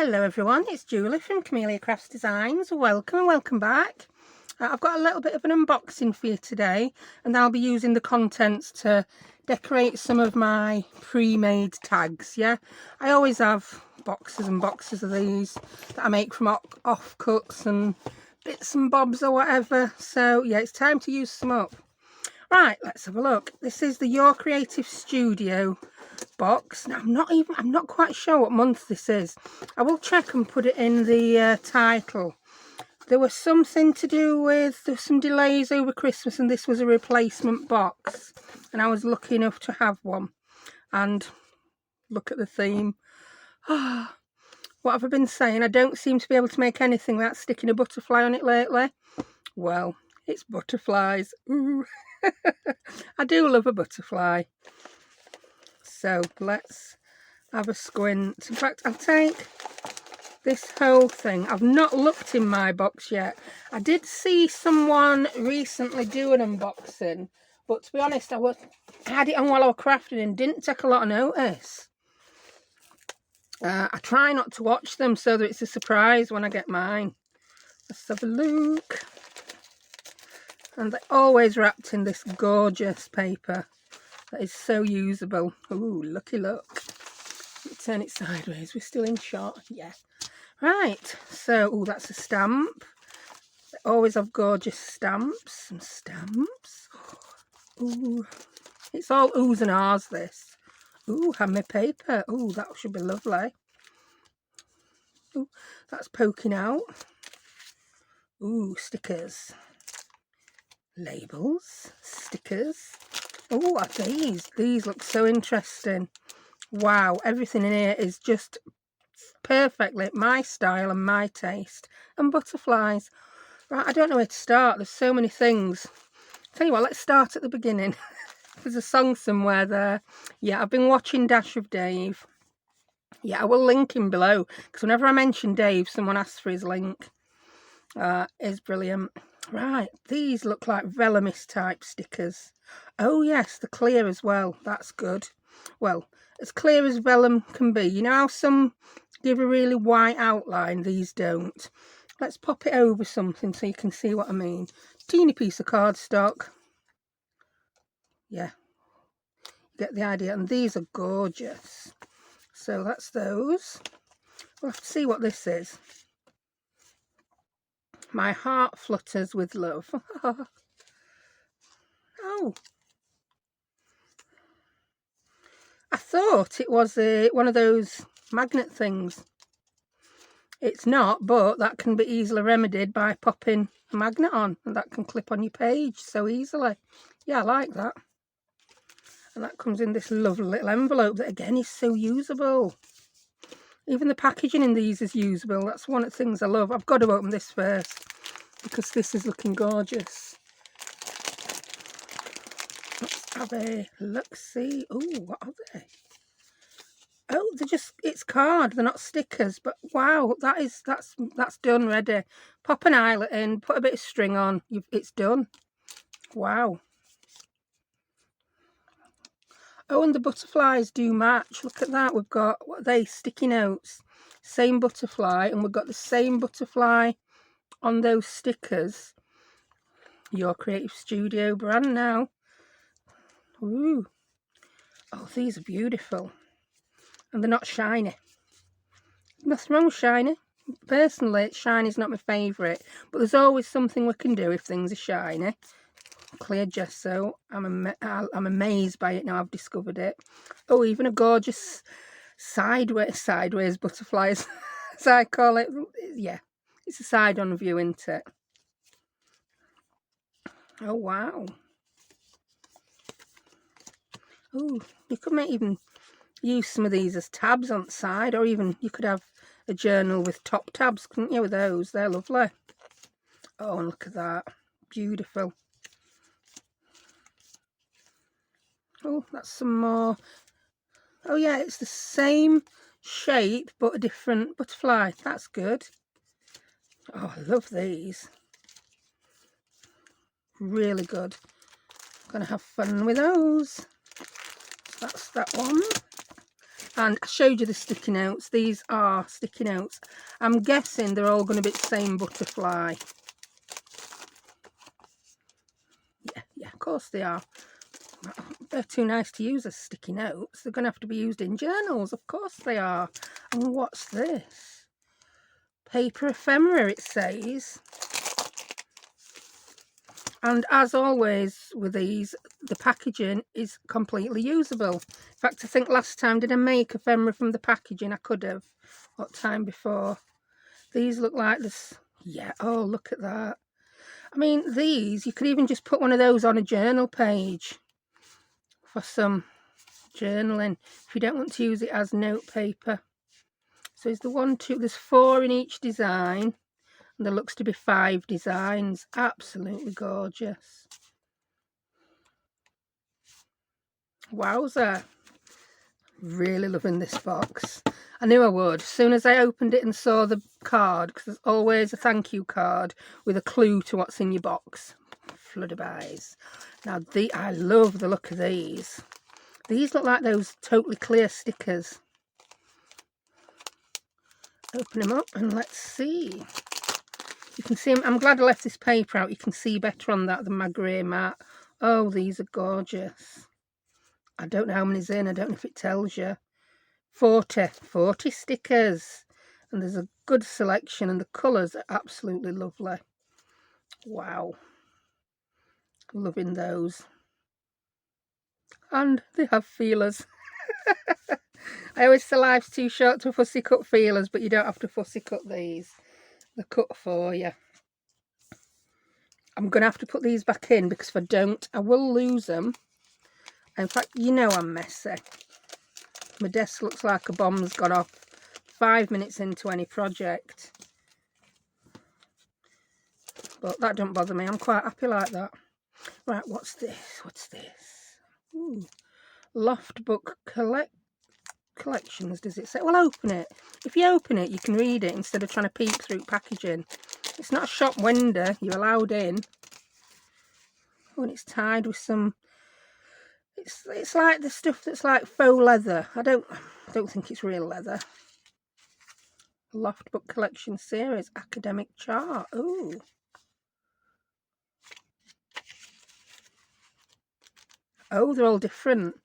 Hello everyone, it's Julie from Camelia Crafts Designs. Welcome and welcome back. I've got a little bit of an unboxing for you today, and I'll be using the contents to decorate some of my pre-made tags. Yeah, I always have boxes and boxes of these that I make from offcuts and bits and bobs or whatever. So yeah, it's time to use some up. Right, let's have a look. This is the Your Creative Studio box. Now I'm not quite sure what month this is. I will check and put it in the title. There was something to do with, there were some delays over Christmas and this was a replacement box, and I was lucky enough to have one. And look at the theme. What have I been saying? I don't seem to be able to make anything without sticking a butterfly on it lately. Well, it's butterflies. Ooh. I do love a butterfly. So let's have a squint. In fact, I'll take this whole thing. I've not looked in my box yet. I did see someone recently do an unboxing, but to be honest, I had it on while I was crafting and didn't take a lot of notice. I try not to watch them so that it's a surprise when I get mine. Let's have a look. And they're always wrapped in this gorgeous paper that is so usable. Ooh, looky look. Let me turn it sideways. We're still in shot. Yeah. Right. So, ooh, that's a stamp. They always have gorgeous stamps. Some stamps. Ooh. It's all oohs and ahs, this. Ooh, handmade paper. Ooh, that should be lovely. Ooh, that's poking out. Ooh, stickers. Labels. Stickers. Oh, what are these? These look so interesting. Wow, everything in here is just perfectly my style and my taste. And butterflies. Right, I don't know where to start. There's so many things. Tell you what, let's start at the beginning. There's a song somewhere there. Yeah, I've been watching Dash of Dave. Yeah, I will link him below, because whenever I mention Dave, someone asks for his link. It's brilliant. Right, these look like Vellumist type stickers. Oh yes, they're clear as well. That's good. Well, as clear as vellum can be. You know how some give a really white outline? These don't. Let's pop it over something so you can see what I mean. Teeny piece of cardstock. Yeah, you get the idea. And these are gorgeous. So that's those. We'll have to see what this is. My heart flutters with love. Oh. I thought it was one of those magnet things. It's not, but that can be easily remedied by popping a magnet on, and that can clip on your page so easily. Yeah, I like that. And that comes in this lovely little envelope that again is so usable. Even the packaging in these is usable. That's one of the things I love. I've got to open this first because this is looking gorgeous. Let's have a look-see. Oh, what are they? Oh, they're just, it's card, they're not stickers, but wow, that's done, ready. Pop an eyelet in, put a bit of string on, it's done. Wow. Oh, and the butterflies do match. Look at that. We've got, what are they, sticky notes. Same butterfly, and we've got the same butterfly on those stickers. Your Creative Studio brand now. Ooh. Oh, these are beautiful. And they're not shiny. Nothing wrong with shiny. Personally, shiny's not my favourite, but there's always something we can do if things are shiny. Clear gesso. I'm amazed by it now. I've discovered it. Oh, even a gorgeous sideways butterflies, as I call it. Yeah, it's a side-on view, isn't it? Oh wow. Oh, you could even use some of these as tabs on the side, or even you could have a journal with top tabs, couldn't you, with those? They're lovely. Oh, and look at that. Beautiful. Oh, that's some more. Oh yeah, it's the same shape but a different butterfly. That's good. Oh, I love these. Really good. Gonna have fun with those. That's that one. And I showed you the sticky notes. These are sticky notes. I'm guessing they're all going to be the same butterfly. Yeah, of course they are. They're too nice to use as sticky notes. They're going to have to be used in journals. Of course they are. And what's this? Paper ephemera, it says. And as always with these, the packaging is completely usable. In fact, I think last time, did I make ephemera from the packaging? I could have. What time before? These look like this. Yeah, oh, look at that. I mean, these, you could even just put one of those on a journal page for some journaling if you don't want to use it as note paper. So is the 1, 2, there's 4 in each design. And there looks to be 5 designs. Absolutely gorgeous. Wowza. Really loving this box. I knew I would. As soon as I opened it and saw the card, because there's always a thank you card with a clue to what's in your box. Flood of eyes. Now, I love the look of these. These look like those totally clear stickers. Open them up and let's see. You can see, I'm glad I left this paper out. You can see better on that than my grey mat. Oh, these are gorgeous. I don't know how many's in. I don't know if it tells you. 40 stickers. And there's a good selection and the colours are absolutely lovely. Wow. Loving those. And they have feelers. I always say life's too short to fussy cut feelers, but you don't have to fussy cut these. They're cut for you. I'm going to have to put these back in because if I don't, I will lose them. In fact, you know I'm messy. My desk looks like a bomb's gone off 5 minutes into any project. But that don't bother me. I'm quite happy like that. Right, what's this? What's this? Ooh. Loft Book Collections, does it say? Well, open it. If you open it, you can read it instead of trying to peek through packaging. It's not a shop window. You're allowed in. Oh, and it's tied with some... It's like the stuff that's like faux leather. I don't think it's real leather. Loft Book Collection Series Academic Chart. Ooh. Oh, they're all different.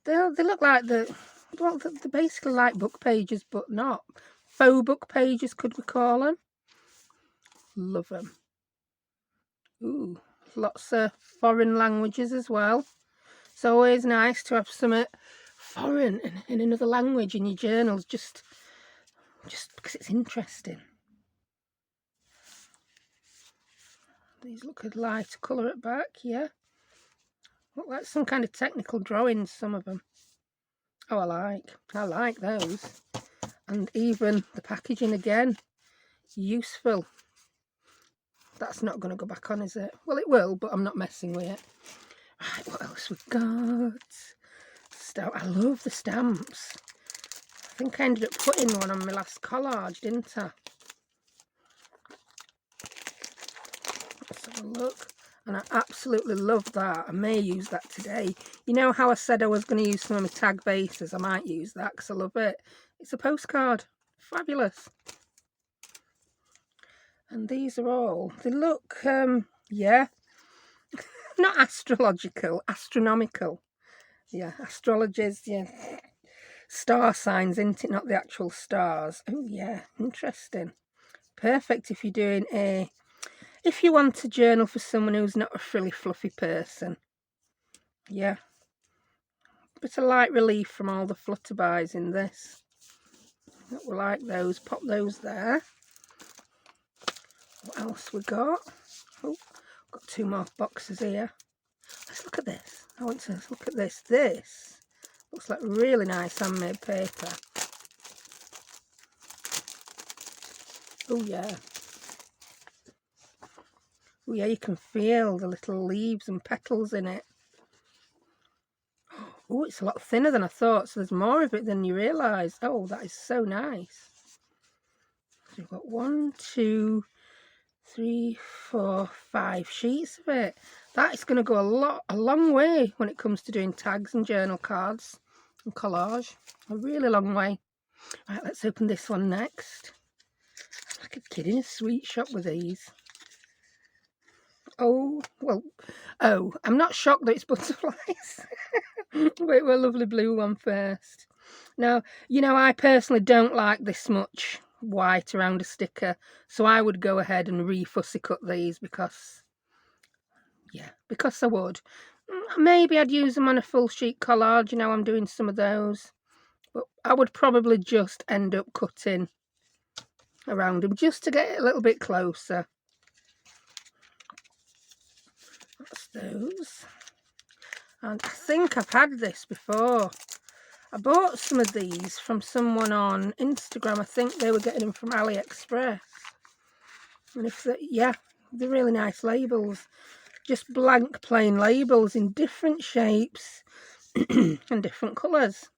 They look like they're basically like book pages, but not. Faux book pages, could we call them? Love them. Ooh, lots of foreign languages as well. It's always nice to have something foreign in another language in your journals, just because it's interesting. These look a light colour at back, yeah. Look like some kind of technical drawings, some of them. Oh, I like those. And even the packaging again, useful. That's not going to go back on, is it? Well, it will, but I'm not messing with it. Right, what else we've got? I love the stamps. I think I ended up putting one on my last collage, didn't I? Let's have a look. And I absolutely love that. I may use that today. You know how I said I was going to use some of my tag bases? I might use that because I love it. It's a postcard. Fabulous. And these are all, they look, yeah, not astrological, astronomical. Yeah, astrologers, yeah. Star signs, isn't it? Not the actual stars. Oh, yeah, interesting. Perfect if you're doing if you want to journal for someone who's not a frilly, fluffy person. Yeah. Bit of light relief from all the flutterbys in this. We like those. Pop those there. What else we got? Oh, got 2 more boxes here. Let's look at this. I want to look at this. This looks like really nice handmade paper. Oh yeah. Oh yeah, you can feel the little leaves and petals in it. Oh, it's a lot thinner than I thought, so there's more of it than you realise. Oh, that is so nice. So we've got 1, 2, 3, 4, 5 sheets of it. That is going to go a long way when it comes to doing tags and journal cards. and collage. A really long way. Right, let's open this one next. I'm like a kid in a sweet shop with these. Oh, well, oh, I'm not shocked that it's butterflies. Wait, we'll lovely blue one first. Now, you know, I personally don't like this much white around a sticker, so I would go ahead and re-fussy cut these because, yeah, because I would. Maybe I'd use them on a full sheet collage, you know, I'm doing some of those. But I would probably just end up cutting around them just to get it a little bit closer. That's those. And I think I've had this before. I bought some of these from someone on Instagram. I think they were getting them from AliExpress. And if they, yeah, they're really nice labels. Just blank plain labels in different shapes and different colours.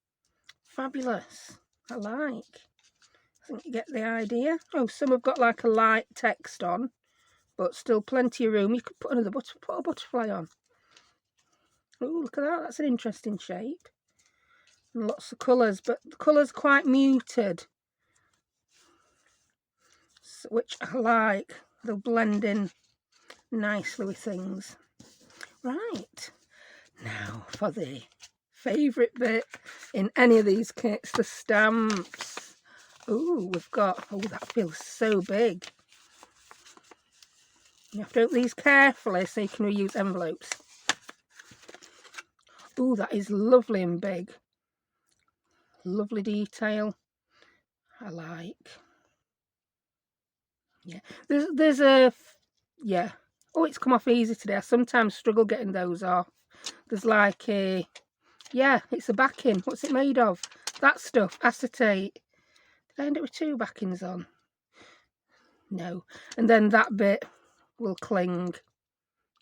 Fabulous. I like. I think you get the idea. Oh, some have got like a light text on, but still plenty of room. You could put another put a butterfly on. Oh, look at that. That's an interesting shape. And lots of colours, but the colours quite muted, which I like. They'll blend in nicely with things. Right, now for the favourite bit in any of these kits, the stamps. Oh, we've got, oh, that feels so big. You have to open these carefully so you can reuse envelopes. Oh, that is lovely and big. Lovely detail. I like. Yeah, there's a, yeah. Oh, it's come off easy today. I sometimes struggle getting those off. There's like a, yeah, it's a backing. What's it made of? That stuff, acetate. Did I end up with two backings on? No. And then that bit will cling.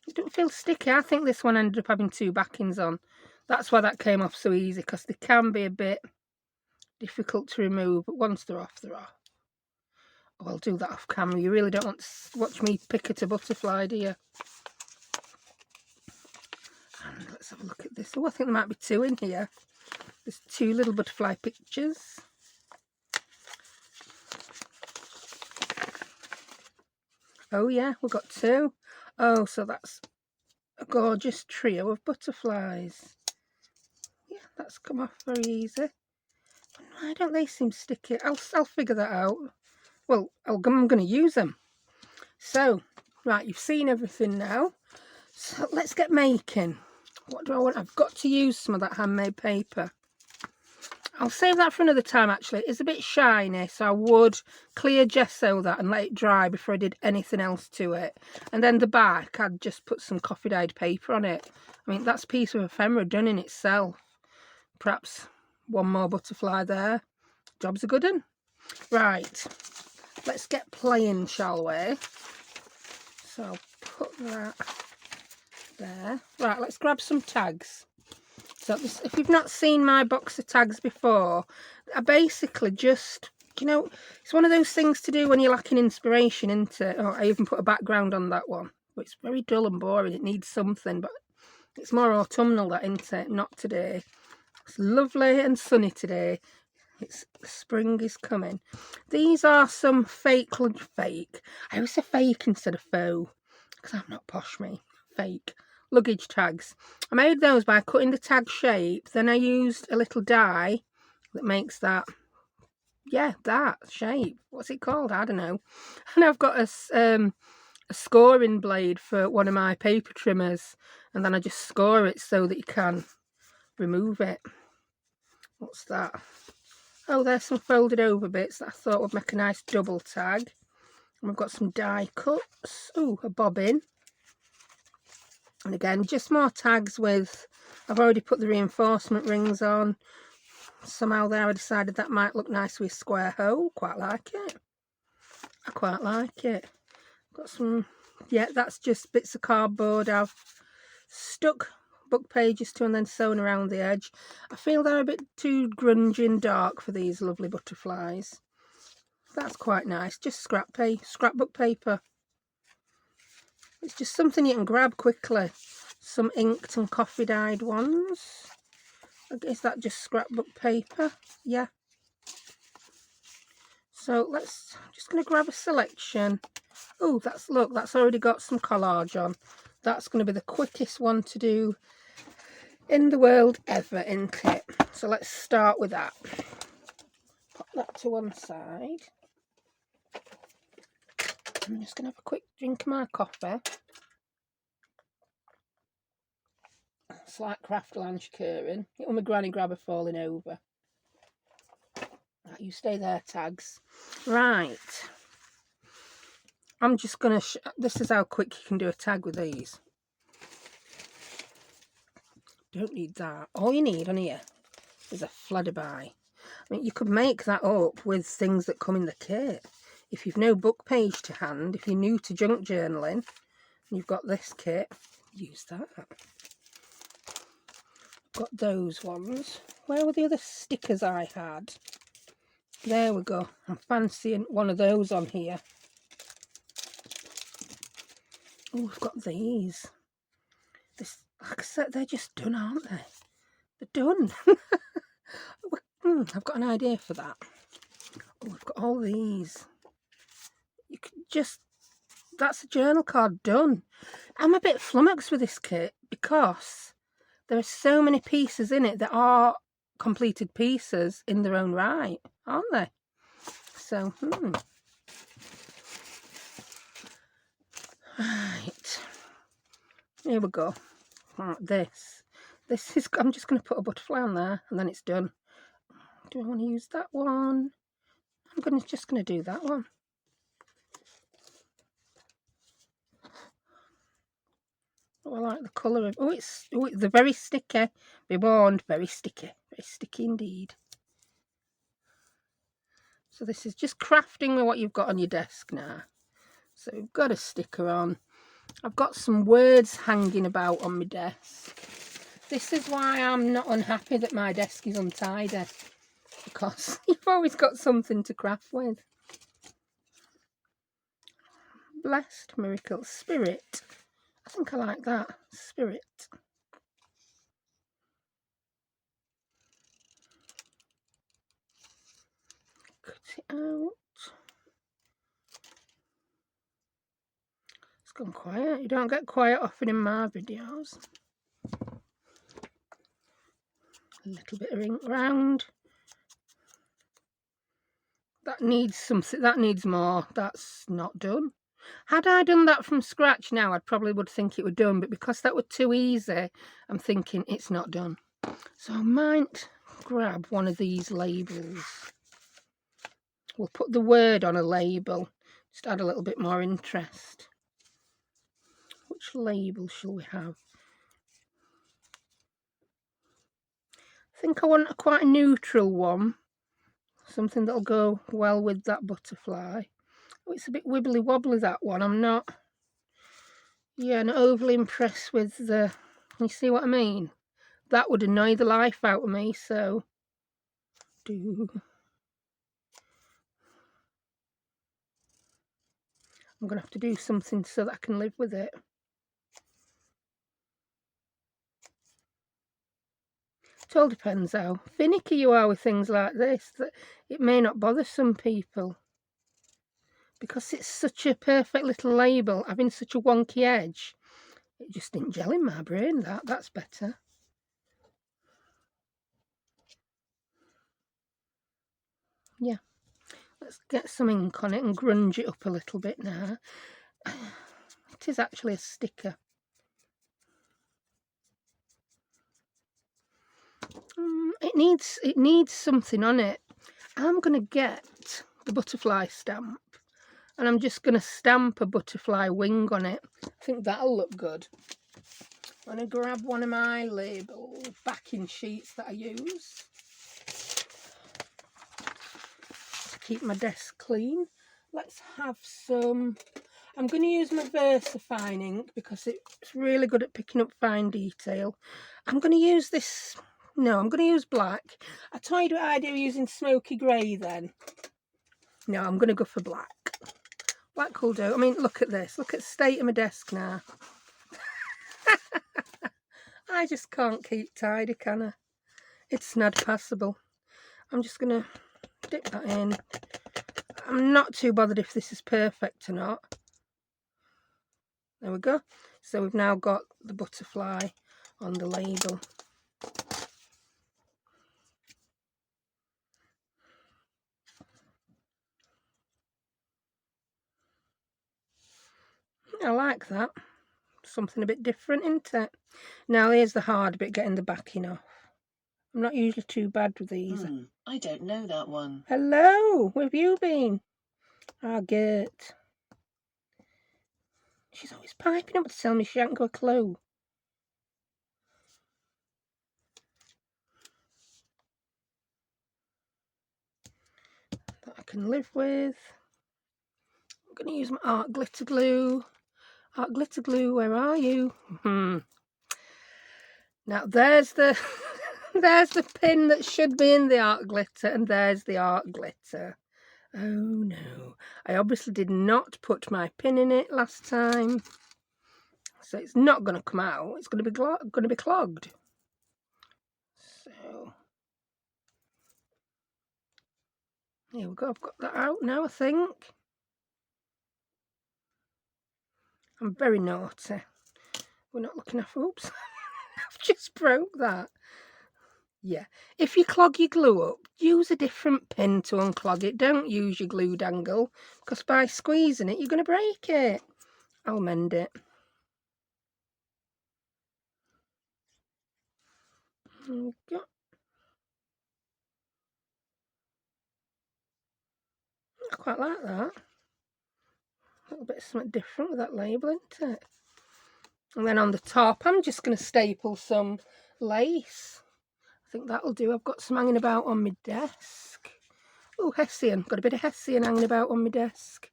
It don't feel sticky. I think this one ended up having two backings on. That's why that came off so easy, because they can be a bit difficult to remove, but once they're off, they're off. Oh, I'll do that off camera. You really don't want to watch me pick at a butterfly, do you? And let's have a look at this. Oh, I think there might be two in here. There's two little butterfly pictures. Oh yeah, we've got two. Oh, so that's a gorgeous trio of butterflies. Yeah, that's come off very easy. Why don't they seem sticky? I'll figure that out. Well, I'm going to use them. So, right, you've seen everything now. So let's get making. What do I want? I've got to use some of that handmade paper. I'll save that for another time, actually. It's a bit shiny, so I would clear gesso that and let it dry before I did anything else to it. And then the back, I'd just put some coffee dyed paper on it. I mean, that's a piece of ephemera done in itself. Perhaps one more butterfly there. Job's a good one. Right, let's get playing, shall we? So I'll put that there. Right, let's grab some tags. So this, if you've not seen my box of tags before, I basically just, you know, it's one of those things to do when you're lacking inspiration, isn't it? Oh, I even put a background on that one. But it's very dull and boring. It needs something, but it's more autumnal, that, isn't it? Not today. It's lovely and sunny today. It's spring is coming. These are some fake. I always say fake instead of faux, because I'm not posh, me. Fake luggage tags. I made those by cutting the tag shape. Then I used a little die that makes that, yeah, that shape. What's it called? I don't know. And I've got a scoring blade for one of my paper trimmers, and then I just score it so that you can remove it. What's that? Oh, there's some folded over bits that I thought would make a nice double tag. And we've got some die cuts. Oh, a bobbin. And again, just more tags with, I've already put the reinforcement rings on. Somehow there I decided that might look nice with a square hole. Quite like it. I quite like it. Got some, yeah, that's just bits of cardboard I've stuck book pages to and then sewn around the edge. I feel they're a bit too grungy and dark for these lovely butterflies. That's quite nice. Just scrapbook paper. It's just something you can grab quickly. Some inked and coffee dyed ones. Is that just scrapbook paper? Yeah. So I'm just going to grab a selection. Oh, look, that's already got some collage on. That's going to be the quickest one to do in the world ever, isn't it? So let's start with that. Pop that to one side. I'm just going to have a quick drink of my coffee. It's like craft lunch curring. It'll my granny grabber falling over. Right, you stay there, tags. Right. I'm just going to... This is how quick you can do a tag with these. Don't need that. All you need on here is a flutterby. I mean, you could make that up with things that come in the kit. If you've no book page to hand, if you're new to junk journaling, and you've got this kit, use that. Got those ones. Where were the other stickers I had? There we go. I'm fancying one of those on here. Oh, we've got these. Like I said, they're just done, aren't they? They're done. I've got an idea for that. Oh, we've got all these. You could just... That's a journal card done. I'm a bit flummoxed with this kit because there are so many pieces in it that are completed pieces in their own right, aren't they? So, Right. Here we go. Right, this is... I'm just going to put a butterfly on there and then it's done. Do I want to use that one? I'm just going to do that one. Oh, I like the colour of... they're very sticky. Be warned, very sticky. Very sticky indeed. So this is just crafting with what you've got on your desk now. So we've got a sticker on. I've got some words hanging about on my desk. This is why I'm not unhappy that my desk is untidy. Because you've always got something to craft with. Blessed, miracle, spirit. I think I like that. Spirit. Cut it out. It's gone quiet. You don't get quiet often in my videos. A little bit of ink round. That needs something. That needs more. That's not done. Had I done that from scratch now, I probably would think it were done, but because that were too easy, I'm thinking it's not done. So I might grab one of these labels. We'll put the word on a label, just add a little bit more interest. Which label shall we have? I think I want quite a neutral one, something that'll go well with that butterfly. Oh, it's a bit wibbly wobbly, that one. I'm not overly impressed with the... You see what I mean? That would annoy the life out of me, so... I'm going to have to do something so that I can live with it. It all depends how finicky you are with things like this, that it may not bother some people. Because it's such a perfect little label, having such a wonky edge, it just didn't gel in my brain. That's better. Yeah. Let's get some ink on it and grunge it up a little bit now. It is actually a sticker. It needs something on it. I'm going to get the butterfly stamp and I'm just going to stamp a butterfly wing on it. I think that'll look good. I'm going to grab one of my label backing sheets that I use to keep my desk clean. Let's have some... I'm going to use my VersaFine ink because it's really good at picking up fine detail. I'm going to use this... No, I'm going to use black. I toyed with the idea of using smoky grey then. No, I'm going to go for black. Black will do. I mean, look at this. Look at the state of my desk now. I just can't keep tidy, can I? It's not passable. I'm just going to dip that in. I'm not too bothered if this is perfect or not. There we go. So we've now got the butterfly on the label. I like that. Something a bit different, isn't it? Now here's the hard bit, getting the backing off. I'm not usually too bad with these. I don't know that one. Hello, where have you been? Ah, Gert. She's always piping up to tell me she hasn't got a clue. That I can live with. I'm going to use my art glitter glue. Art glitter glue, where are you? Now there's the there's the pin that should be in the art glitter, and there's the art glitter. Oh no, I obviously did not put my pin in it last time, so it's not going to come out. It's going to be clogged. So here we go. I've got that out now, I think. I'm very naughty. We're not looking after. Oops, I've just broke that. Yeah, if you clog your glue up, use a different pin to unclog it. Don't use your glue dangle, because by squeezing it, you're going to break it. I'll mend it. There we go. I quite like that. A little bit of something different with that label, isn't it? And then on the top, I'm just going to staple some lace. I think that'll do. I've got some hanging about on my desk. Oh, Hessian. Got a bit of Hessian hanging about on my desk.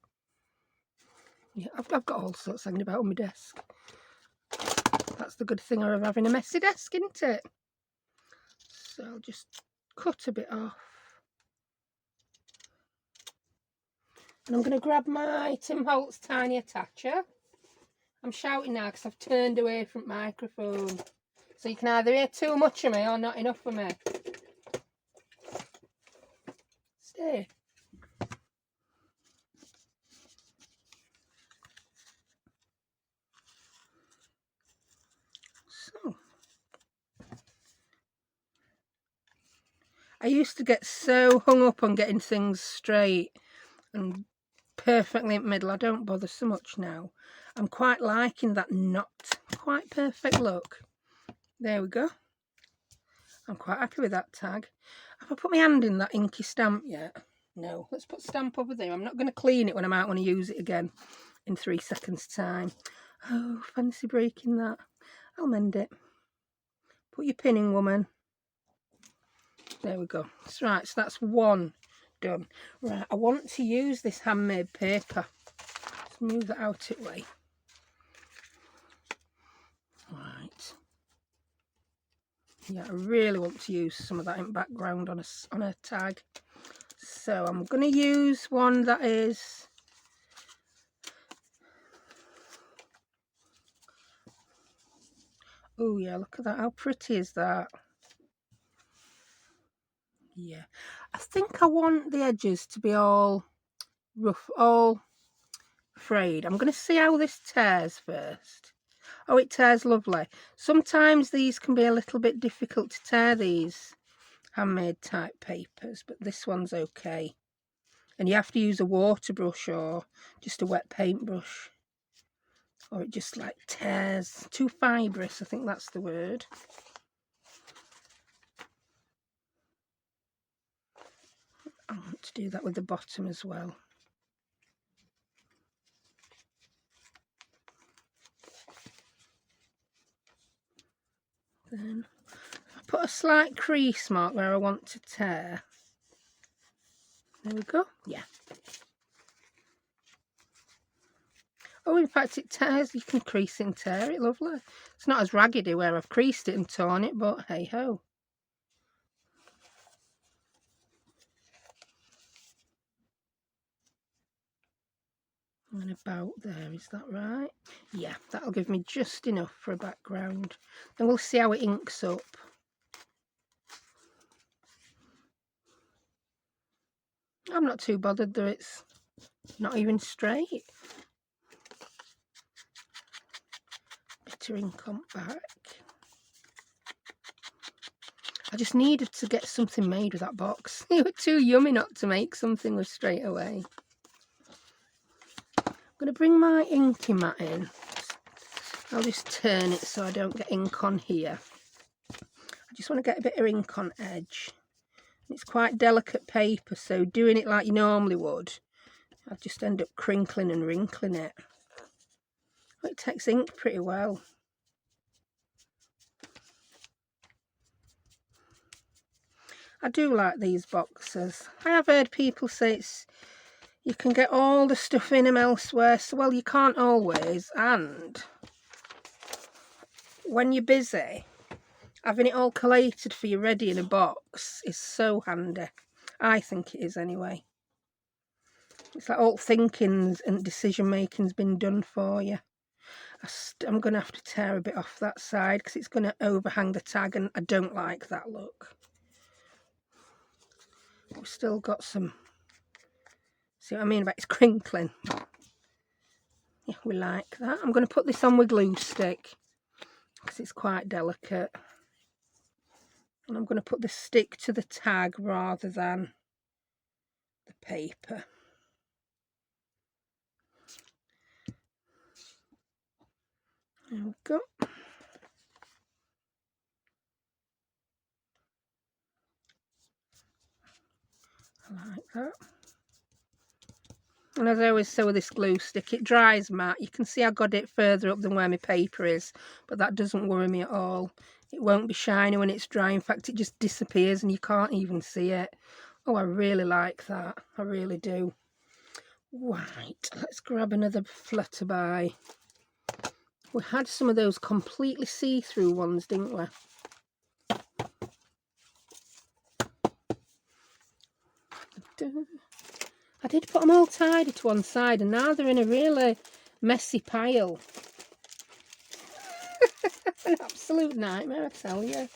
Yeah, I've got all sorts hanging about on my desk. That's the good thing of having a messy desk, isn't it? So I'll just cut a bit off. And I'm going to grab my Tim Holtz tiny attacher. I'm shouting now because I've turned away from the microphone. So you can either hear too much of me or not enough of me. Stay. So. I used to get so hung up on getting things straight and perfectly in the middle. I don't bother so much now. I'm quite liking that not quite perfect look. There we go. I'm quite happy with that tag. Have I put my hand in that inky stamp yet? No. Let's put stamp over there. I'm not going to clean it when I might want to use it again in 3 seconds time. Oh, fancy breaking that. I'll mend it. Put your pin in, woman. There we go. That's right. So that's one done. Right, I want to use this handmade paper. Let's move that out of the way. Right. Yeah, I really want to use some of that in background on a tag. So I'm going to use one that is oh yeah, look at that. How pretty is that? Yeah. I think I want the edges to be all rough, all frayed. I'm going to see how this tears first. Oh, it tears lovely. Sometimes these can be a little bit difficult to tear, these handmade type papers, but this one's okay. And you have to use a water brush or just a wet paintbrush, or it just like tears. Too fibrous, I think that's the word. I want to do that with the bottom as well. Then I put a slight crease mark where I want to tear. There we go. Yeah. Oh, in fact, it tears. You can crease and tear it. Lovely. It's not as raggedy where I've creased it and torn it, but hey ho. And about there, is that right? Yeah, that'll give me just enough for a background. Then we'll see how it inks up. I'm not too bothered that it's not even straight. Bit of ink on back. I just needed to get something made with that box. It was too yummy not to make something with straight away. I'm going to bring my inky mat in. I'll just turn it so I don't get ink on here. I just want to get a bit of ink on edge. It's quite delicate paper, so doing it like you normally would, I'll just end up crinkling and wrinkling it. It takes ink pretty well. I do like these boxes. I have heard people say you can get all the stuff in them elsewhere, so well, you can't always, and when you're busy, having it all collated for you ready in a box is so handy. I think it is anyway. It's like all thinking and decision making's been done for you. I'm going to have to tear a bit off that side because it's going to overhang the tag, and I don't like that look. We've still got some, see what I mean about it's crinkling. Yeah, we like that. I'm going to put this on with glue stick because it's quite delicate. And I'm going to put the stick to the tag rather than the paper. There we go. I like that. And as I always say with this glue stick, it dries matte. You can see I got it further up than where my paper is, but that doesn't worry me at all. It won't be shiny when it's dry. In fact, it just disappears and you can't even see it. Oh, I really like that. I really do. Right, let's grab another Flutterby. We had some of those completely see-through ones, didn't we? I did put them all tidy to one side, and now they're in a really messy pile. An absolute nightmare, I tell you.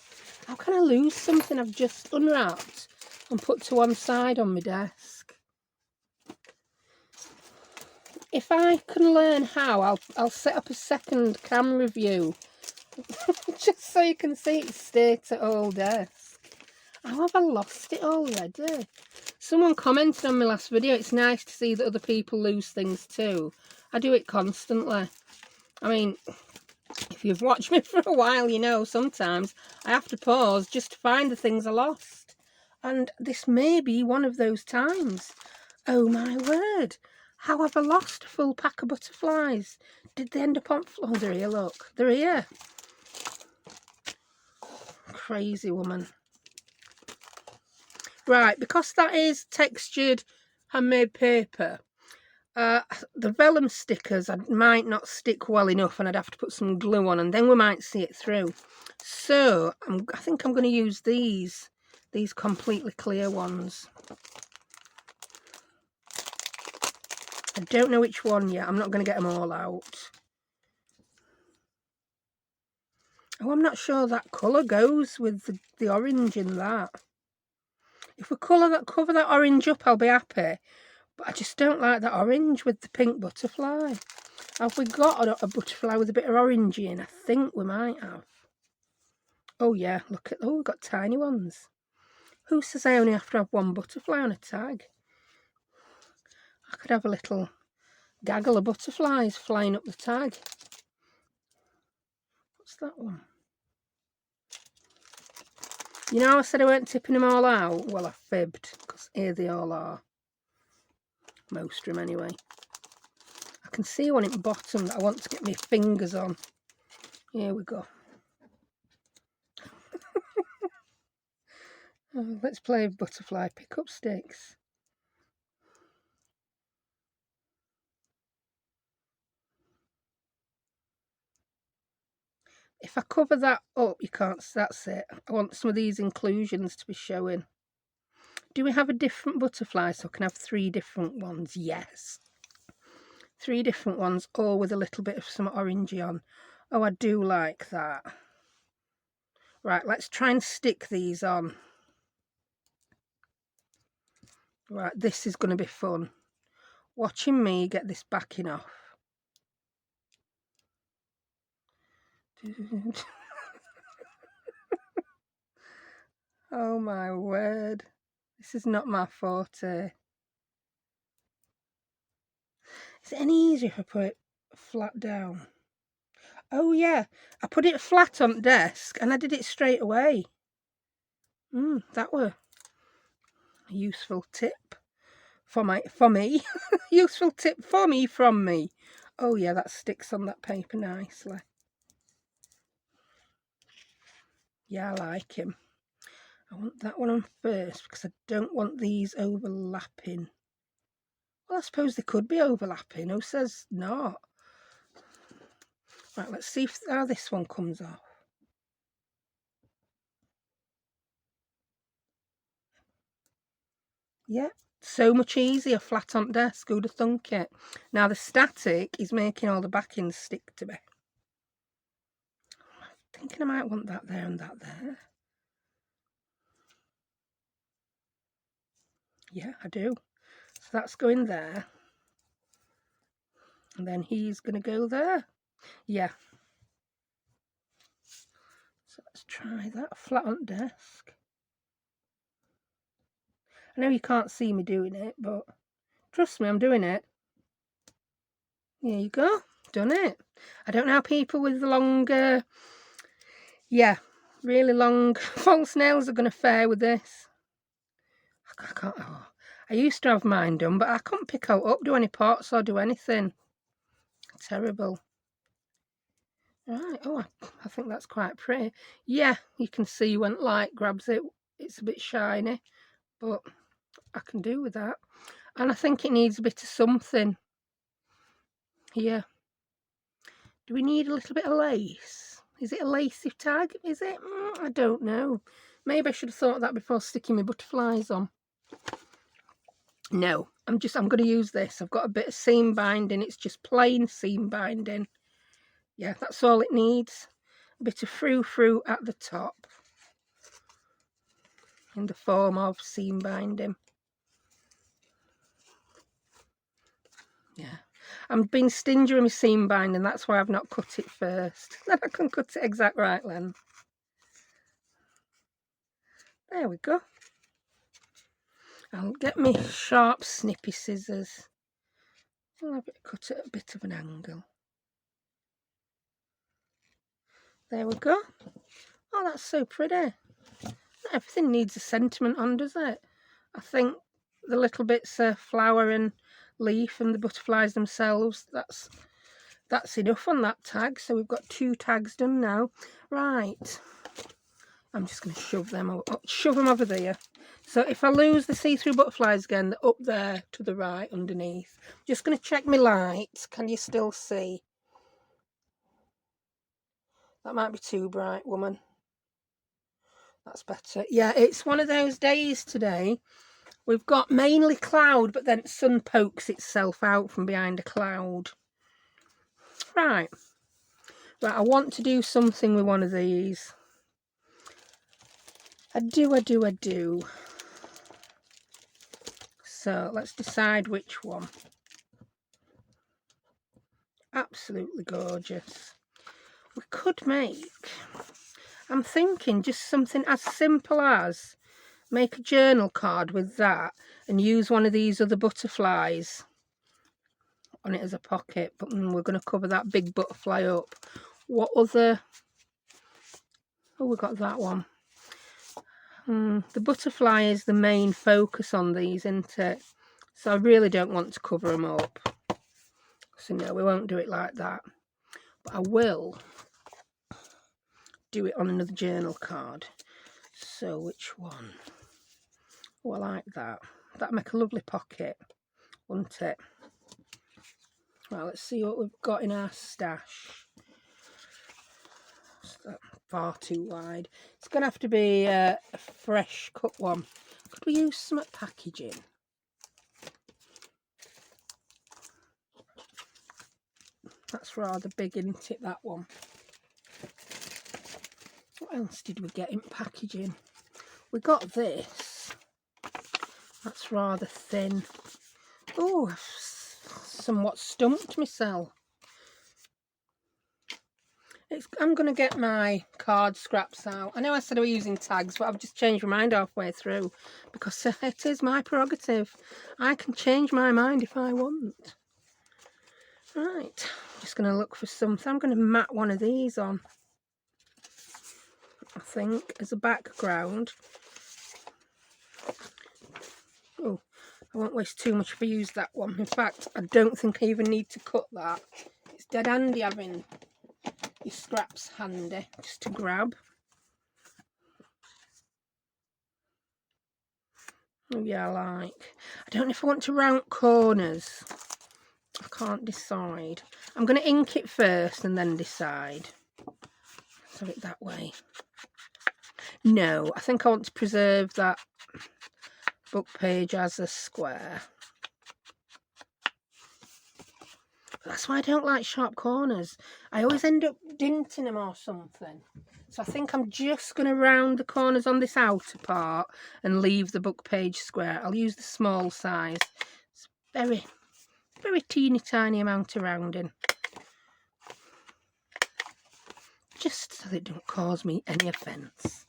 How can I lose something I've just unwrapped and put to one side on my desk? If I can learn how, I'll set up a second camera view just so you can see it state at all desk. How have I lost it already? Someone commented on my last video, it's nice to see that other people lose things too. I do it constantly. I mean, if you've watched me for a while, you know sometimes I have to pause just to find the things I lost. And this may be one of those times. Oh my word. How have I lost a full pack of butterflies? Did they end up on... Oh, they're here, look. They're here. Crazy woman. Right, because that is textured handmade paper, the vellum stickers might not stick well enough and I'd have to put some glue on and then we might see it through. So I think I'm going to use these completely clear ones. I don't know which one yet. I'm not going to get them all out. Oh, I'm not sure that colour goes with the orange in that. If we cover that orange up, I'll be happy. But I just don't like that orange with the pink butterfly. Have we got a butterfly with a bit of orangey in? I think we might have. Oh yeah, look at... Oh, we've got tiny ones. Who says I only have to have one butterfly on a tag? I could have a little gaggle of butterflies flying up the tag. What's that one? You know I said I weren't tipping them all out? Well, I fibbed, because here they all are. Most of them anyway. I can see one at the bottom that I want to get my fingers on. Here we go. Oh, let's play butterfly pick-up sticks. If I cover that up, you can't... That's it. I want some of these inclusions to be showing. Do we have a different butterfly so I can have 3 different ones? Yes. 3 different ones, all with a little bit of some orangey on. Oh, I do like that. Right, let's try and stick these on. Right, this is going to be fun. Watching me get this backing off. Oh my word. This is not my forte. Is it any easier if I put it flat down? Oh yeah, I put it flat on the desk and I did it straight away. That were a useful tip for me. Useful tip for me from me. Oh yeah, that sticks on that paper nicely. Yeah, I like him. I want that one on first because I don't want these overlapping. Well, I suppose they could be overlapping. Who says not? Right, let's see how this one comes off. Yeah, so much easier flat on desk. Who'd have thunk it? Now the static is making all the backings stick to me. I'm thinking I might want that there and that there. Yeah, I do. So that's going there. And then he's going to go there. Yeah. So let's try that flat on desk. I know you can't see me doing it, but trust me, I'm doing it. There you go. Done it. I don't know how people with longer, really long false nails are going to fare with this. I can't. Oh, I used to have mine done, but I couldn't pick out up, do any parts or do anything. Terrible. Right. Oh, I think that's quite pretty. Yeah, you can see when light grabs it, it's a bit shiny, but I can do with that. And I think it needs a bit of something here. Do we need a little bit of lace? Is it a lacy tag? Is it? I don't know. Maybe I should have thought that before sticking my butterflies on. No, I'm going to use this. I've got a bit of seam binding. It's just plain seam binding. Yeah, that's all it needs. A bit of frou-frou at the top in the form of seam binding. Yeah, I'm being stingy with my seam binding. That's why I've not cut it first. Then I can cut it exact right length. There we go. I'll get me sharp snippy scissors. I'll have it cut at a bit of an angle. There we go. Oh, that's so pretty. Not everything needs a sentiment on, does it? I think the little bits of flower and leaf and the butterflies themselves, that's enough on that tag. So we've got 2 tags done now. Right. I'm just going to shove them over there. So if I lose the see-through butterflies again, they're up there to the right underneath. Just going to check my light. Can you still see? That might be too bright, woman. That's better. Yeah, it's one of those days today. We've got mainly cloud, but then sun pokes itself out from behind a cloud. Right. Right, I want to do something with one of these. I do. So let's decide which one. Absolutely gorgeous. We could make, I'm thinking just something as simple as make a journal card with that and use one of these other butterflies on it as a pocket. But we're going to cover that big butterfly up. What other? Oh, we got that one. The butterfly is the main focus on these, isn't it? So I really don't want to cover them up. So no, we won't do it like that. But I will do it on another journal card. So which one? Oh, I like that. That'd make a lovely pocket, wouldn't it? Well, let's see what we've got in our stash. Is that far too wide? It's going to have to be a fresh cut one. Could we use some packaging? That's rather big, isn't it, that one? What else did we get in packaging? We got this. That's rather thin. Oh, I've somewhat stumped myself. I'm going to get my card scraps out. I know I said I was using tags, but I've just changed my mind halfway through because it is my prerogative. I can change my mind if I want. Right, I'm just going to look for something. I'm going to mat one of these on, I think, as a background. Oh, I won't waste too much if I use that one. In fact, I don't think I even need to cut that. It's dead handy having your scraps handy just to grab. Oh yeah, I don't know if I want to round corners. I can't decide. I'm going to ink it first and then decide. So it that way. No, I think I want to preserve that book page as a square. That's why I don't like sharp corners. I always end up dinting them or something. So I think I'm just going to round the corners on this outer part and leave the book page square. I'll use the small size. It's very, very teeny tiny amount of rounding. Just so that it don't cause me any offence.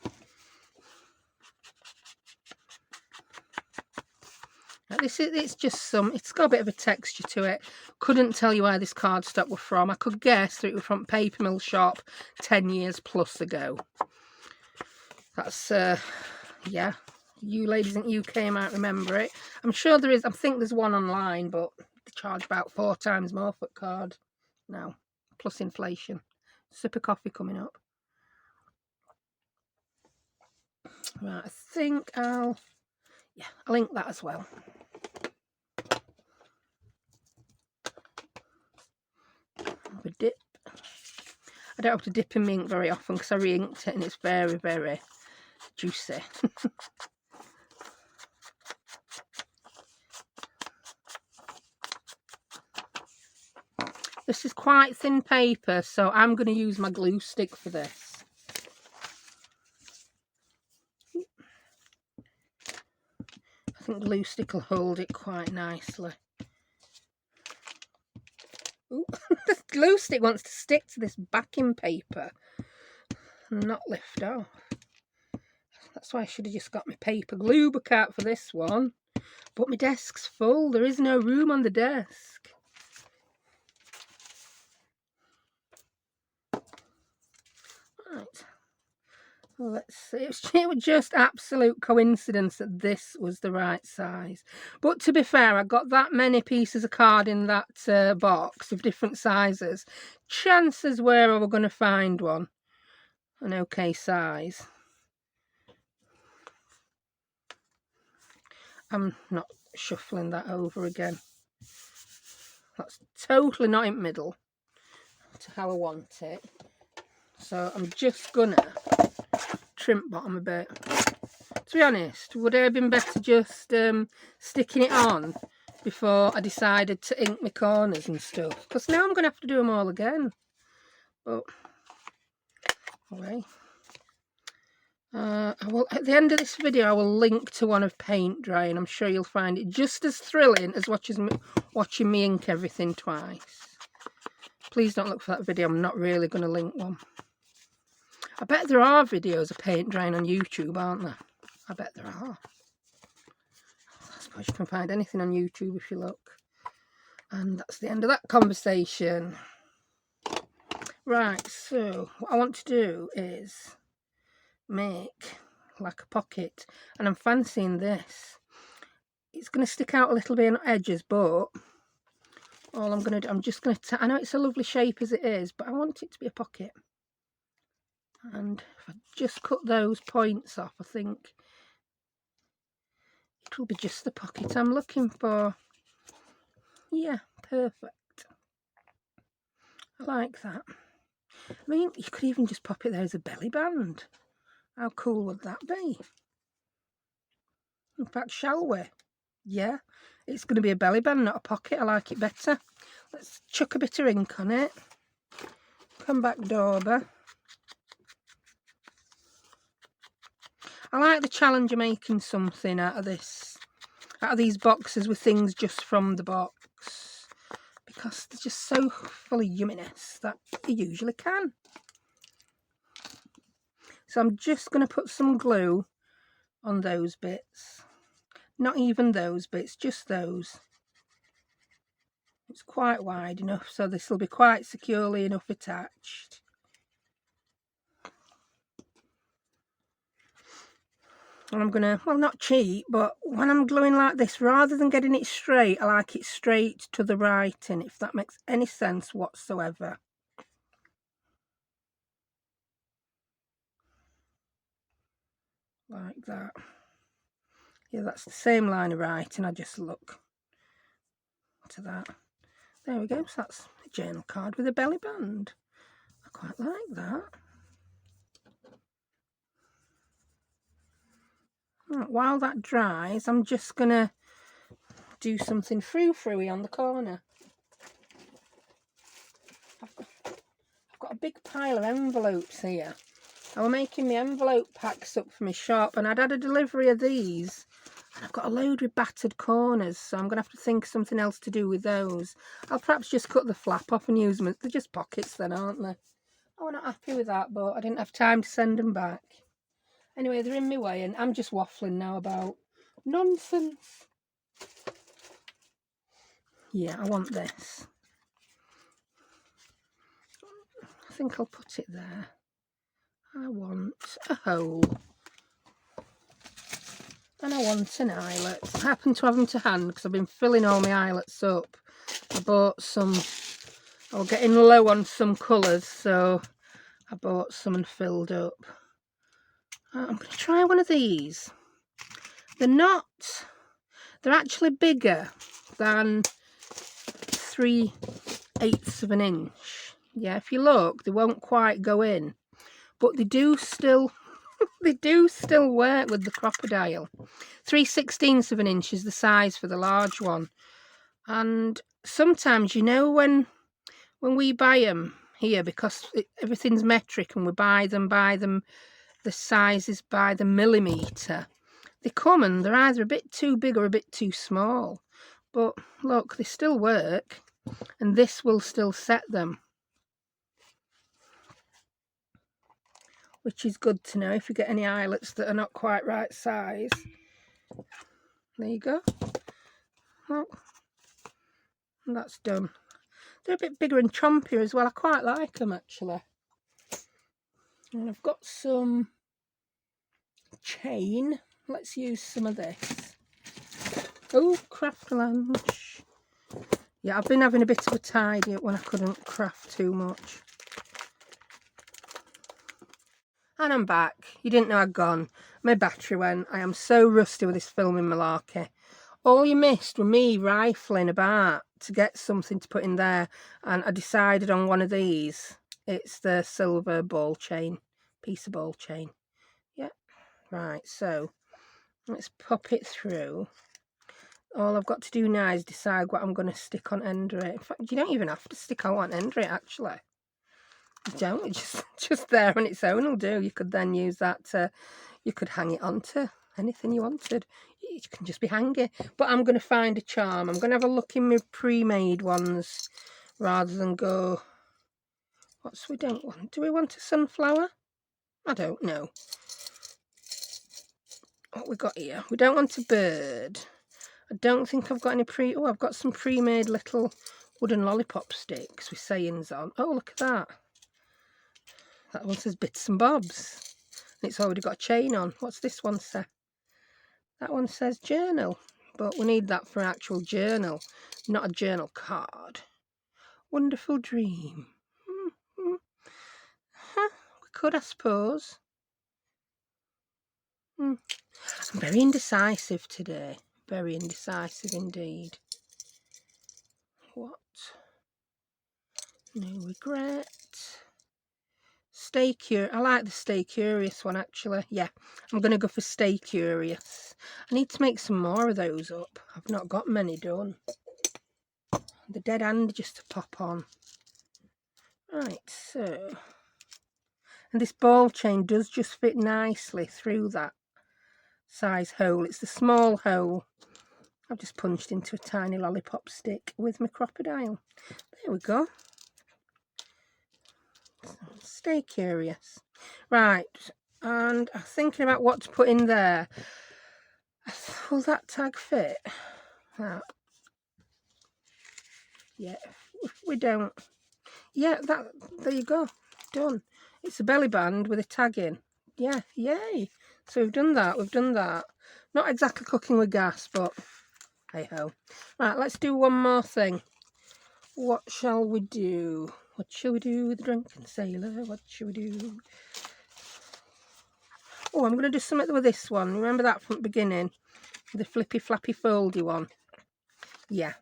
It's just it's got a bit of a texture to it. Couldn't tell you where this cardstock were from. I could guess that it was from Paper Mill Shop 10 years plus ago. That's, yeah. You ladies in UK might remember it. I'm sure there is, I think there's one online, but they charge about 4 times more for a card now, plus inflation. Sip of coffee coming up. Right, I think I'll ink that as well. A dip. I don't have to dip in my ink very often because I re-inked it and it's very, very juicy. This is quite thin paper, so I'm going to use my glue stick for this. I think glue stick will hold it quite nicely. Ooh, the glue stick wants to stick to this backing paper and not lift off. That's why I should have just got my paper glue book out for this one. But my desk's full. There is no room on the desk. Right. Well, let's see. It was just absolute coincidence that this was the right size. But to be fair, I got that many pieces of card in that box of different sizes. Chances were I were going to find one an okay size. I'm not shuffling that over again. That's totally not in the middle to how I want it. So I'm just gonna trim bottom a bit. To be honest, would it have been better just sticking it on before I decided to ink my corners and stuff? Because now I'm going to have to do them all again. But, okay. At the end of this video, I will link to one of paint drying. I'm sure you'll find it just as thrilling as watching me ink everything twice. Please don't look for that video. I'm not really going to link one. I bet there are videos of paint drying on YouTube, aren't there? I bet there are. I suppose you can find anything on YouTube if you look. And that's the end of that conversation. Right, so what I want to do is make like a pocket. And I'm fancying this. It's going to stick out a little bit on edges, but all I'm going to do, I'm just going to, I know it's a lovely shape as it is, but I want it to be a pocket. And if I just cut those points off, I think it will be just the pocket I'm looking for. Yeah, perfect. I like that. I mean, you could even just pop it there as a belly band. How cool would that be? In fact, shall we? Yeah, it's going to be a belly band, not a pocket. I like it better. Let's chuck a bit of ink on it. Come back, dauber. I like the challenge of making something out of this out of these boxes with things just from the box, because they're just so full of yumminess that you usually can. So I'm just going to put some glue on those bits. Not even those bits, just those. It's quite wide enough, so this will be quite securely enough attached. And I'm going to, well, not cheat, but when I'm gluing like this, rather than getting it straight, I like it straight to the writing, if that makes any sense whatsoever. Like that. Yeah, that's the same line of writing. I just look to that. There we go. So that's a journal card with a belly band. I quite like that. Right, while that dries, I'm just going to do something frou-frou-y on the corner. I've got a big pile of envelopes here. I was making my envelope packs up for my shop, and I'd had a delivery of these. And I've got a load with battered corners, so I'm going to have to think of something else to do with those. I'll perhaps just cut the flap off and use them. They're just pockets then, aren't they? Oh, I'm not happy with that, but I didn't have time to send them back. Anyway, they're in my way, and I'm just waffling now about nonsense. Yeah, I want this. I think I'll put it there. I want a hole. And I want an eyelet. I happen to have them to hand because I've been filling all my eyelets up. I bought some, I was getting low on some colours, so I bought some and filled up. I'm going to try one of these. They're actually bigger than 3/8 of an inch. Yeah, if you look, they won't quite go in, but they do still they do still work with the crocodile. 3/16 of an inch is the size for the large one. And sometimes, you know, when we buy them here, because everything's metric and we buy them the sizes by the millimetre, they come and they're either a bit too big or a bit too small. But look, they still work, and this will still set them, which is good to know if you get any eyelets that are not quite right size. There you go. Oh, and that's done. They're a bit bigger and chompier as well. I quite like them, actually. And I've got some chain. Let's use some of this. Oh, craft lunch. Yeah, I've been having a bit of a tidy up when I couldn't craft too much. And I'm back. You didn't know I'd gone. My battery went. I am so rusty with this filming malarkey. All you missed were me rifling about to get something to put in there, and I decided on one of these. It's the silver ball chain, piece of ball chain. Yeah, right, so let's pop it through. All I've got to do now is decide what I'm going to stick on under it. In fact, you don't even have to stick on under it, actually. You don't, it's just there on its own will do. You could then use that to, you could hang it onto anything you wanted. You can just be hanging. But I'm going to find a charm. I'm going to have a look in my pre-made ones rather than go, what's we don't want? Do we want a sunflower? I don't know. What we got here? We don't want a bird. I don't think I've got any oh, I've got some pre-made little wooden lollipop sticks with sayings on. Oh, look at that. That one says bits and bobs. And it's already got a chain on. What's this one say? That one says journal. But we need that for an actual journal, not a journal card. Wonderful dream. Huh, we could, I suppose. I'm very indecisive today. Very indecisive indeed. What? No regret. Stay curious. I like the stay curious one, actually. Yeah, I'm going to go for stay curious. I need to make some more of those up. I've not got many done. The dead end just to pop on. Right, so. And this ball chain does just fit nicely through that size hole. It's the small hole I've just punched into a tiny lollipop stick with my crocodile. There we go. Stay curious. Right, and I'm thinking about what to put in there. Will that tag fit? That. Yeah, if we don't. Yeah, there you go. Done. It's a belly band with a tag in. Yeah, yay. So we've done that. Not exactly cooking with gas, but hey ho. Right, let's do one more thing. What shall we do? What shall we do with the drunken sailor? What shall we do? Oh, I'm going to do something with this one. Remember that from the beginning? The flippy flappy foldy one. Yeah.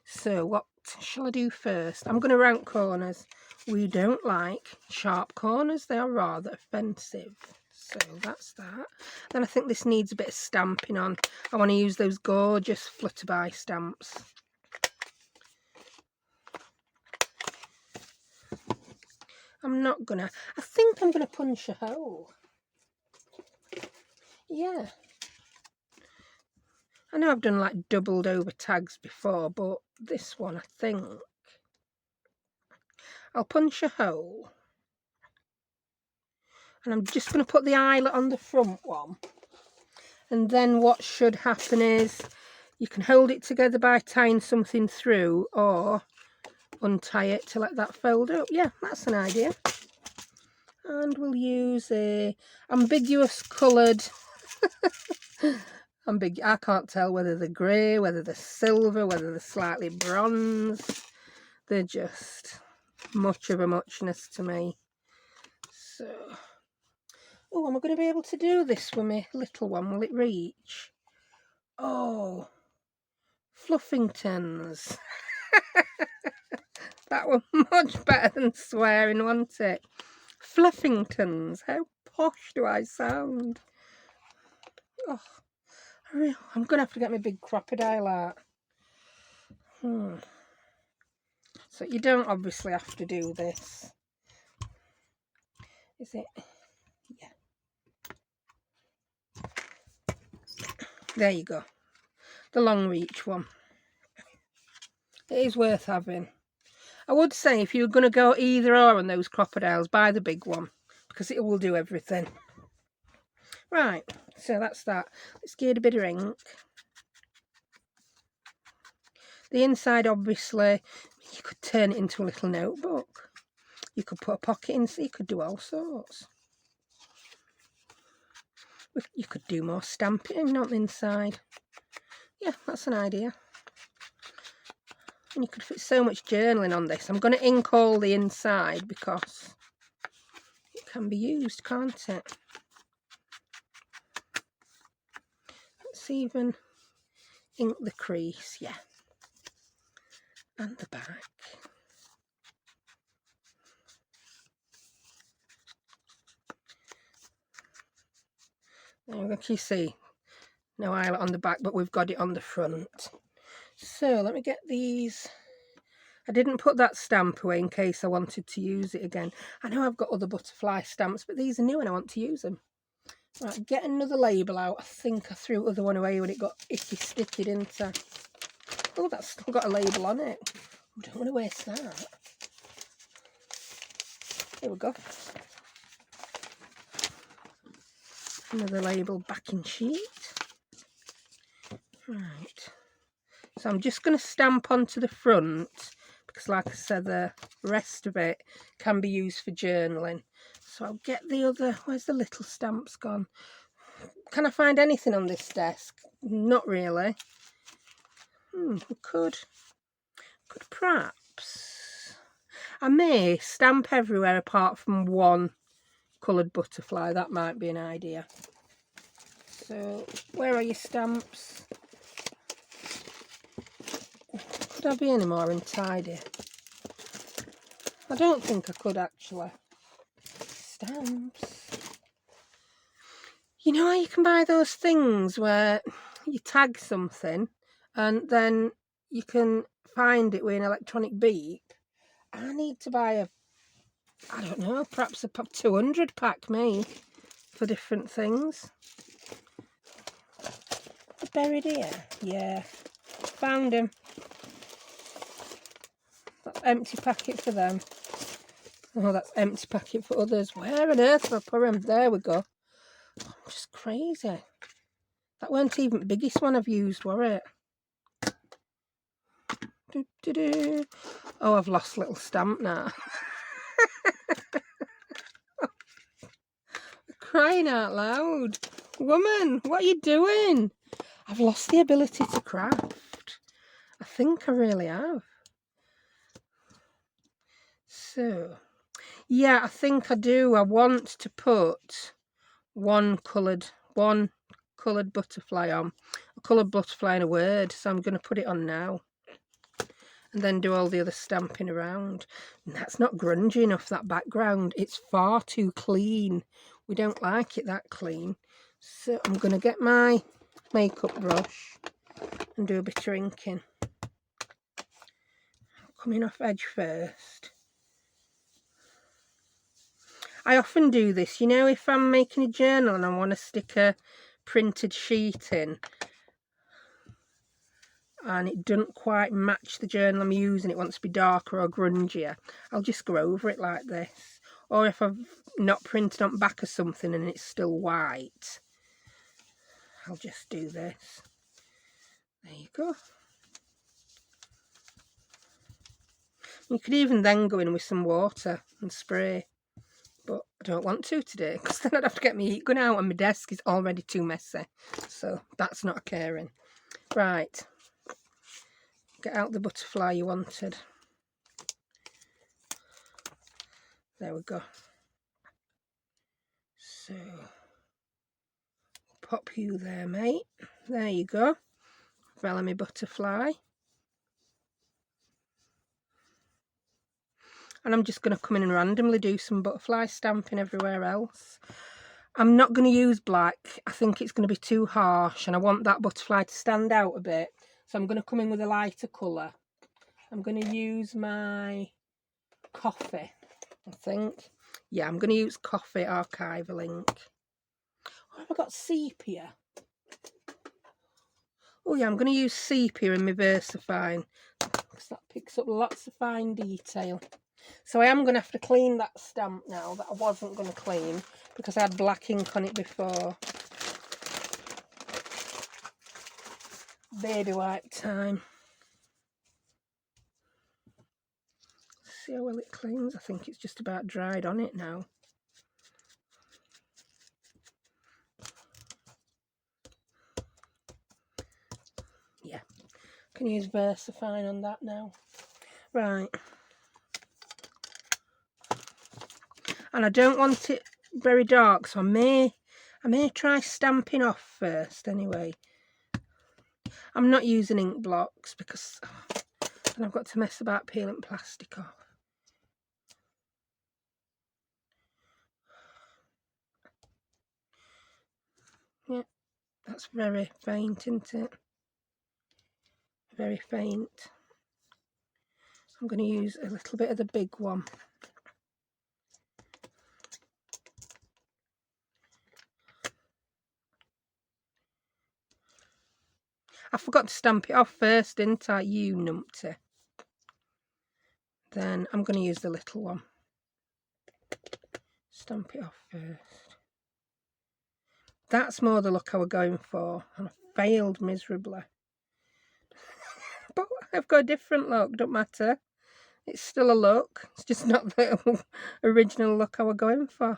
So what shall I do first? I'm going to round corners. We don't like sharp corners. They are rather offensive. So that's that. Then I think this needs a bit of stamping on. I want to use those gorgeous Flutterby stamps. I think I'm going to punch a hole. Yeah. I know I've done like doubled over tags before, but this one I think I'll punch a hole. And I'm just going to put the eyelet on the front one. And then what should happen is you can hold it together by tying something through or untie it to let that fold up. Yeah, that's an idea. And we'll use a ambiguous coloured I can't tell whether they're grey, whether they're silver, whether they're slightly bronze. They're just much of a muchness to me. So, oh, am I going to be able to do this with my little one? Will it reach? Oh, Fluffingtons. That was much better than swearing, wasn't it? Fluffingtons. How posh do I sound? Oh, I'm going to have to get my big crocodile out. So you don't obviously have to do this. Is it? Yeah. There you go. The long reach one. It is worth having. I would say if you're going to go either or on those crocodiles, buy the big one because it will do everything. Right, so that's that. Let's get a bit of ink. The inside, obviously, you could turn it into a little notebook. You could put a pocket in, so you could do all sorts. You could do more stamping on the inside. Yeah, that's an idea. And you could fit so much journaling on this. I'm going to ink all the inside because it can be used, can't it? Let's even ink the crease, yeah. And the back. There, you see, no eyelet on the back, but we've got it on the front. So let me get these. I didn't put that stamp away in case I wanted to use it again. I know I've got other butterfly stamps, but these are new and I want to use them. Right, get another label out. I think I threw the other one away when it got icky sticky, didn't I? Oh, that's still got a label on it. I don't want to waste that. Here we go. Another label backing sheet. Right. So I'm just going to stamp onto the front because, like I said, the rest of it can be used for journaling. So I'll get the other. Where's the little stamps gone? Can I find anything on this desk? Not really. We could perhaps. I may stamp everywhere apart from one coloured butterfly. That might be an idea. So where are your stamps? Could I be any more untidy? I don't think I could actually. Stamps. You know how you can buy those things where you tag something and then you can find it with an electronic beep? I need to buy I don't know, perhaps a 200 pack me for different things. They're buried here. Yeah. Found them. That's empty packet for them. Oh, that's empty packet for others. Where on earth have I put them? There we go. Oh, I'm just crazy. That weren't even the biggest one I've used, were it? Oh, I've lost little stamp now. Crying out loud. Woman, what are you doing? I've lost the ability to craft. I think I really have. So, yeah, I think I do. I want to put one coloured butterfly on. A coloured butterfly in a word. So I'm going to put it on now. And then do all the other stamping around. And that's not grungy enough, that background. It's far too clean. We don't like it that clean. So I'm going to get my makeup brush and do a bit of inking. Coming off edge first. I often do this, you know, if I'm making a journal and I want to stick a printed sheet in and it doesn't quite match the journal I'm using, it wants to be darker or grungier, I'll just go over it like this. Or if I've not printed on the back of something and it's still white, I'll just do this. There you go. You could even then go in with some water and spray, but I don't want to today because then I'd have to get my heat gun out and my desk is already too messy, so that's not occurring. Right, get out the butterfly you wanted. There we go. So pop you there, mate. There you go. Vellamy butterfly. And I'm just going to come in and randomly do some butterfly stamping everywhere else. I'm not going to use black. I think it's going to be too harsh and I want that butterfly to stand out a bit. So I'm going to come in with a lighter colour. I'm going to use my coffee, I think. Yeah, I'm going to use coffee archival ink. Oh, have I got sepia? Oh yeah, I'm going to use sepia in my VersaFine because that picks up lots of fine detail. So I am going to have to clean that stamp now that I wasn't going to clean because I had black ink on it before. Baby wipe time. See how well it cleans. I think it's just about dried on it now. Yeah, I can use VersaFine on that now. Right. And I don't want it very dark, so I may try stamping off first anyway. I'm not using ink blocks because then I've got to mess about peeling plastic off. Yeah, that's very faint, isn't it? Very faint. I'm going to use a little bit of the big one. I forgot to stamp it off first, didn't I? You numpty. Then I'm going to use the little one. Stamp it off first. That's more the look I was going for, and I failed miserably. But I've got a different look, don't matter. It's still a look. It's just not the original look I was going for.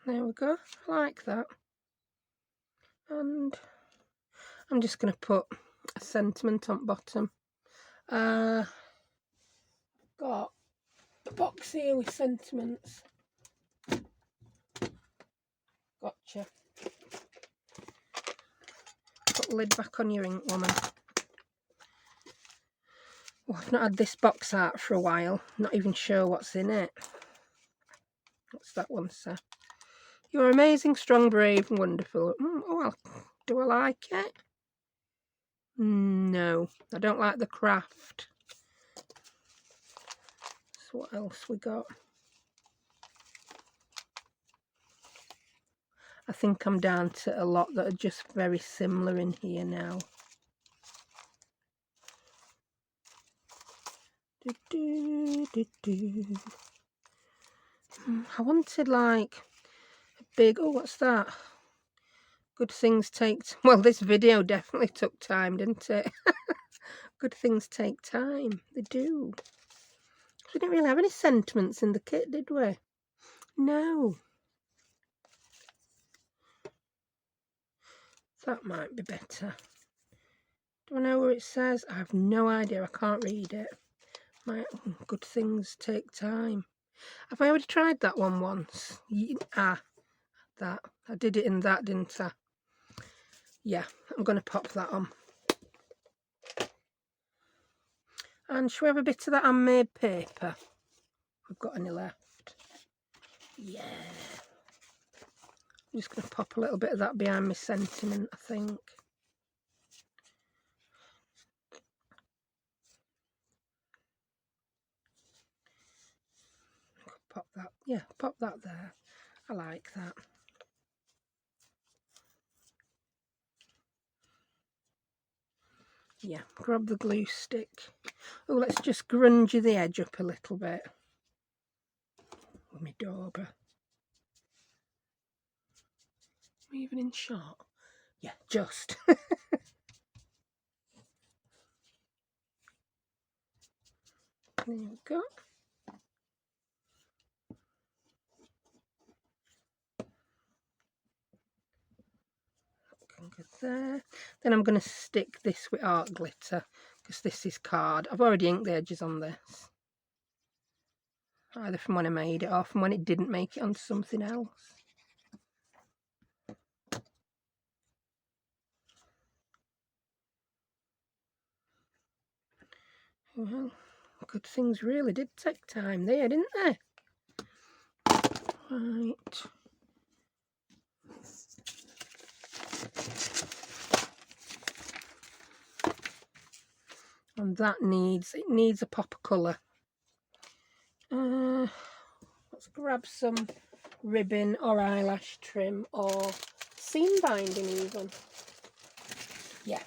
There we go, like that. And I'm just going to put a sentiment on bottom. Got a box here with sentiments. Gotcha. Put the lid back on your ink, woman. Oh, I've not had this box out for a while. Not even sure what's in it. What's that one say? You're amazing, strong, brave, and wonderful. Oh, well, do I like it? No, I don't like the craft. So So what else we got? I think I'm down to a lot that are just very similar in here now. I wanted like a big, oh, what's that? Good things take, well, this video definitely took time, didn't it? Good things take time. They do. We didn't really have any sentiments in the kit, did we? No. That might be better. Do I know where it says? I have no idea. I can't read it. Good things take time. Have I already tried that one once? That. I did it in that, didn't I? Yeah, I'm going to pop that on. And shall we have a bit of that handmade paper? We've got any left. Yeah. I'm just going to pop a little bit of that behind my sentiment, I think. Pop that. Yeah, pop that there. I like that. Yeah, grab the glue stick. Oh, let's just grunge the edge up a little bit with my dauber. Am I even in shot? Yeah, just. There we go. Good there. Then I'm going to stick this with art glitter because this is card. I've already inked the edges on this, either from when I made it or from when it didn't make it onto something else. Well, good things really did take time there, didn't they? Right. And that needs a pop of colour. Let's grab some ribbon or eyelash trim or seam binding even. Yeah.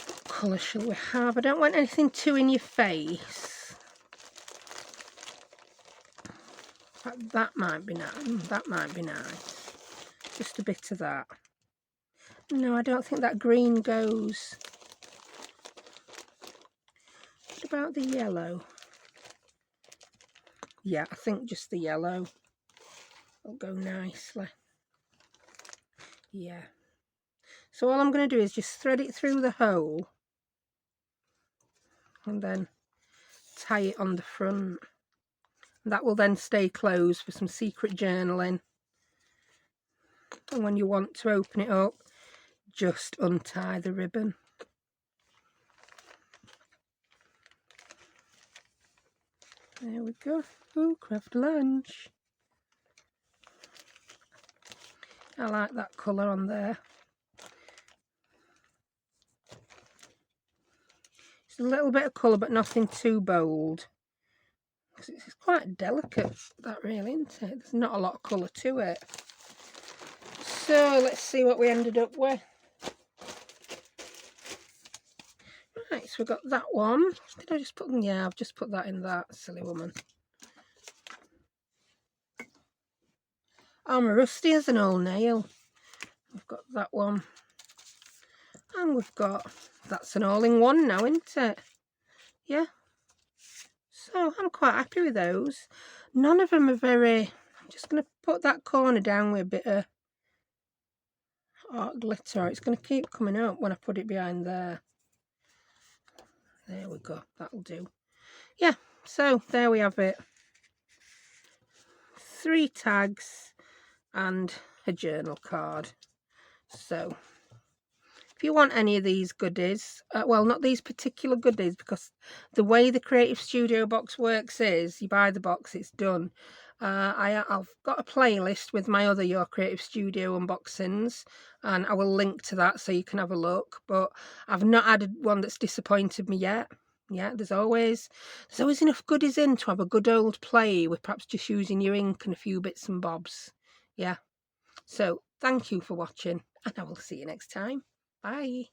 What colour shall we have? I don't want anything too in your face. That might be nice. That might be nice. Just a bit of that. No, I don't think that green goes. What about the yellow? Yeah, I think just the yellow will go nicely. Yeah. So all I'm going to do is just thread it through the hole and then tie it on the front. That will then stay closed for some secret journaling. And when you want to open it up, just untie the ribbon. There we go. Oh, craft lunch. I like that colour on there. It's a little bit of colour, but nothing too bold. It's quite delicate, that really, isn't it? There's not a lot of colour to it. So let's see what we ended up with. Right, so we've got that one. Did I just put them? Yeah, I've just put that in that, silly woman. I'm rusty as an old nail. We've got that one. And we've got, that's an all-in-one now, isn't it? Yeah. So I'm quite happy with those. None of them are very, I'm just going to put that corner down with a bit of art glitter. It's going to keep coming up when I put it behind there. There we go. That'll do. Yeah, so there we have it. 3 tags and a journal card. So if you want any of these goodies, well, not these particular goodies, because the way the Creative Studio box works is you buy the box, it's done. I've got a playlist with my other Your Creative Studio unboxings, and I will link to that so you can have a look, but I've not added one that's disappointed me yet. Yeah, there's always enough goodies in to have a good old play with perhaps just using your ink and a few bits and bobs. Yeah, so thank you for watching, and I will see you next time. Bye.